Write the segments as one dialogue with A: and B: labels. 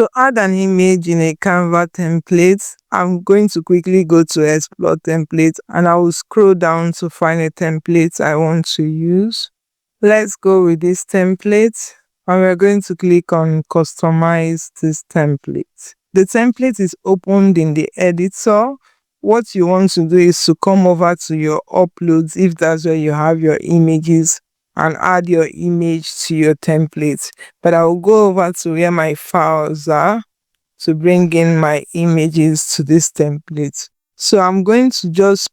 A: To add an image in a Canva template, I'm going to quickly go to Explore Template and I will scroll down to find a template I want to use. Let's go with this template and we're going to click on Customize this template. The template is opened in the editor. What you want to do is to come over to your uploads if that's where you have your images and add your image to your template. But I will go over to where my files are to bring in my images to this template. So I'm going to just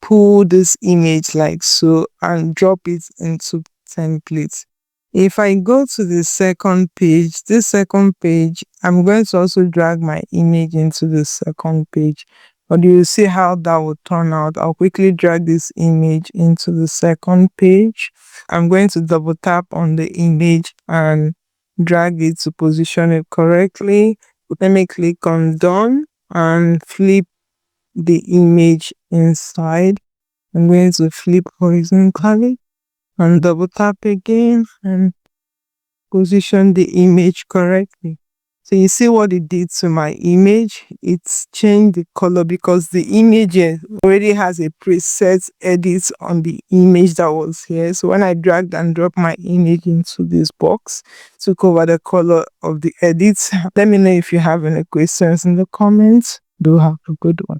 A: pull this image like so and drop it into template. If I go to the second page, this second page, I'm going to also drag my image into the second page. But you'll see how that will turn out. I'll quickly drag this image into the second page. I'm going to double tap on the image and drag it to position it correctly. Let me click on done and flip the image inside. I'm going to flip horizontally and double tap again and position the image correctly. So you see what it did to my image? It's changed the color because the image already has a preset edit on the image that was here. So when I dragged and dropped my image into this box, it took over the color of the edit. Let me know if you have any questions in the comments. Do have a good one.